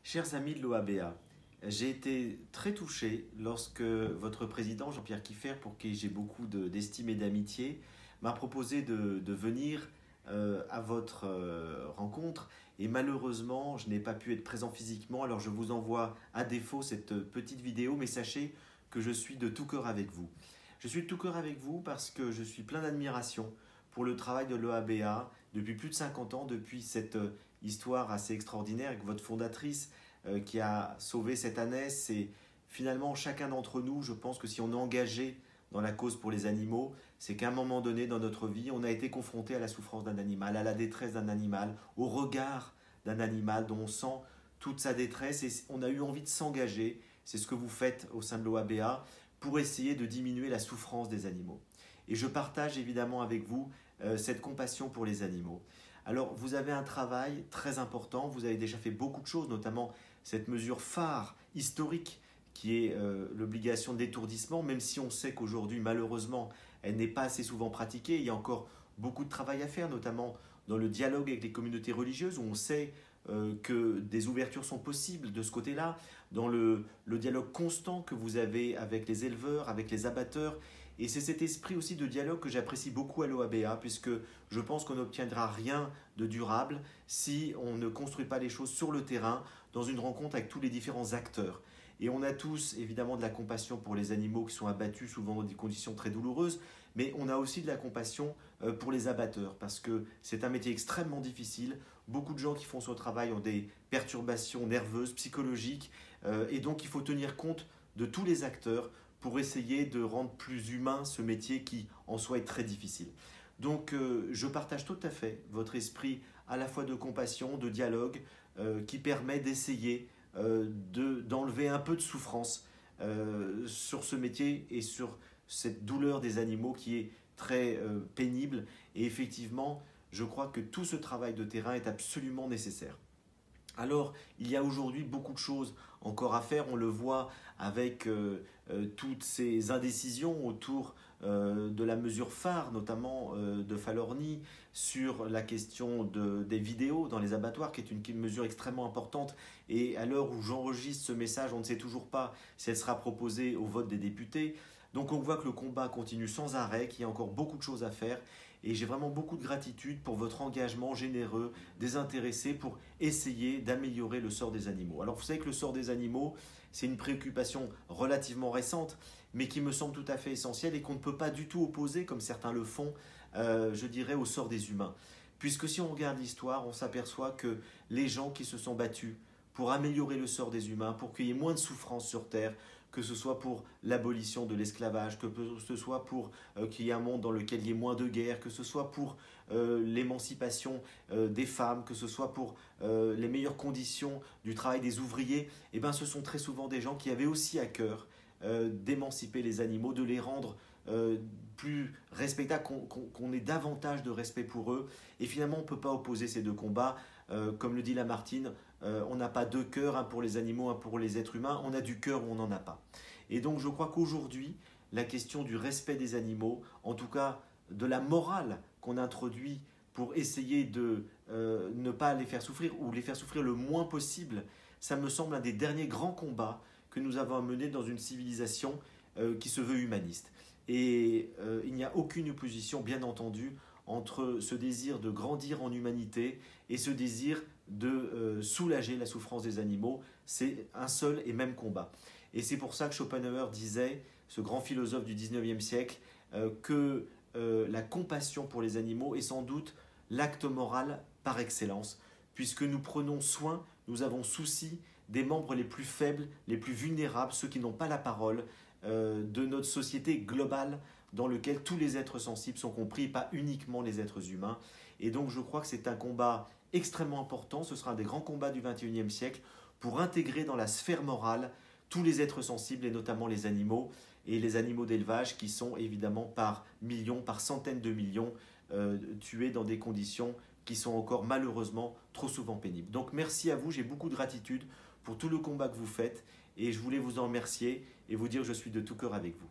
Chers amis de l'OABA, j'ai été très touché lorsque votre président Jean-Pierre Kieffer, pour qui j'ai beaucoup d'estime et d'amitié, m'a proposé de venir à votre rencontre. Et malheureusement, je n'ai pas pu être présent physiquement, alors je vous envoie à défaut cette petite vidéo, mais sachez que je suis de tout cœur avec vous. Je suis de tout cœur avec vous parce que je suis plein d'admiration pour le travail de l'OABA depuis plus de 50 ans, depuis cette histoire assez extraordinaire avec votre fondatrice qui a sauvé cette année. C'est finalement chacun d'entre nous, je pense que si on est engagé dans la cause pour les animaux, c'est qu'à un moment donné dans notre vie, on a été confronté à la souffrance d'un animal, à la détresse d'un animal, au regard d'un animal dont on sent toute sa détresse et on a eu envie de s'engager. C'est ce que vous faites au sein de l'OABA pour essayer de diminuer la souffrance des animaux. Et je partage évidemment avec vous cette compassion pour les animaux. Alors, vous avez un travail très important, vous avez déjà fait beaucoup de choses, notamment cette mesure phare, historique, qui est l'obligation d'étourdissement, même si on sait qu'aujourd'hui, malheureusement, elle n'est pas assez souvent pratiquée. Il y a encore beaucoup de travail à faire, notamment dans le dialogue avec les communautés religieuses, où on sait que des ouvertures sont possibles de ce côté-là, dans le dialogue constant que vous avez avec les éleveurs, avec les abatteurs. Et c'est cet esprit aussi de dialogue que j'apprécie beaucoup à l'OABA, puisque je pense qu'on n'obtiendra rien de durable si on ne construit pas les choses sur le terrain, dans une rencontre avec tous les différents acteurs. Et on a tous évidemment de la compassion pour les animaux qui sont abattus souvent dans des conditions très douloureuses, mais on a aussi de la compassion pour les abatteurs, parce que c'est un métier extrêmement difficile. Beaucoup de gens qui font ce travail ont des perturbations nerveuses, psychologiques, et donc il faut tenir compte de tous les acteurs pour essayer de rendre plus humain ce métier qui en soi est très difficile. Donc je partage tout à fait votre esprit à la fois de compassion, de dialogue, qui permet d'essayer d'enlever un peu de souffrance sur ce métier et sur cette douleur des animaux qui est très pénible. Et effectivement, je crois que tout ce travail de terrain est absolument nécessaire. Alors, il y a aujourd'hui beaucoup de choses encore à faire. On le voit avec toutes ces indécisions autour de la mesure phare, notamment de Falorni, sur la question des vidéos dans les abattoirs, qui est une mesure extrêmement importante. Et à l'heure où j'enregistre ce message, on ne sait toujours pas si elle sera proposée au vote des députés. Donc on voit que le combat continue sans arrêt, qu'il y a encore beaucoup de choses à faire. Et j'ai vraiment beaucoup de gratitude pour votre engagement généreux, désintéressé, pour essayer d'améliorer le sort des animaux. Alors vous savez que le sort des animaux, c'est une préoccupation relativement récente, mais qui me semble tout à fait essentielle et qu'on ne peut pas du tout opposer, comme certains le font, je dirais, au sort des humains. Puisque si on regarde l'histoire, on s'aperçoit que les gens qui se sont battus pour améliorer le sort des humains, pour qu'il y ait moins de souffrance sur Terre, que ce soit pour l'abolition de l'esclavage, que ce soit pour qu'il y ait un monde dans lequel il y ait moins de guerre, que ce soit pour l'émancipation des femmes, que ce soit pour les meilleures conditions du travail des ouvriers, eh ben, ce sont très souvent des gens qui avaient aussi à cœur d'émanciper les animaux, de les rendre plus respectables, qu'on ait davantage de respect pour eux. Et finalement, on ne peut pas opposer ces deux combats. Comme le dit Lamartine, on n'a pas deux cœurs, un pour les animaux, un pour les êtres humains, on a du cœur ou on n'en a pas. Et donc je crois qu'aujourd'hui, la question du respect des animaux, en tout cas de la morale qu'on introduit pour essayer de ne pas les faire souffrir ou les faire souffrir le moins possible, ça me semble un des derniers grands combats que nous avons à mener dans une civilisation qui se veut humaniste. Et il n'y a aucune opposition, bien entendu, entre ce désir de grandir en humanité et ce désir de soulager la souffrance des animaux. C'est un seul et même combat. Et c'est pour ça que Schopenhauer disait, ce grand philosophe du 19e siècle, que la compassion pour les animaux est sans doute l'acte moral par excellence, puisque nous prenons soin, nous avons souci des membres les plus faibles, les plus vulnérables, ceux qui n'ont pas la parole, de notre société globale dans laquelle tous les êtres sensibles sont compris, et pas uniquement les êtres humains. Et donc je crois que c'est un combat extrêmement important, ce sera un des grands combats du 21e siècle, pour intégrer dans la sphère morale tous les êtres sensibles, et notamment les animaux, et les animaux d'élevage qui sont évidemment par millions, par centaines de millions, tués dans des conditions qui sont encore malheureusement trop souvent pénibles. Donc merci à vous, j'ai beaucoup de gratitude pour tout le combat que vous faites, et je voulais vous en remercier et vous dire que je suis de tout cœur avec vous.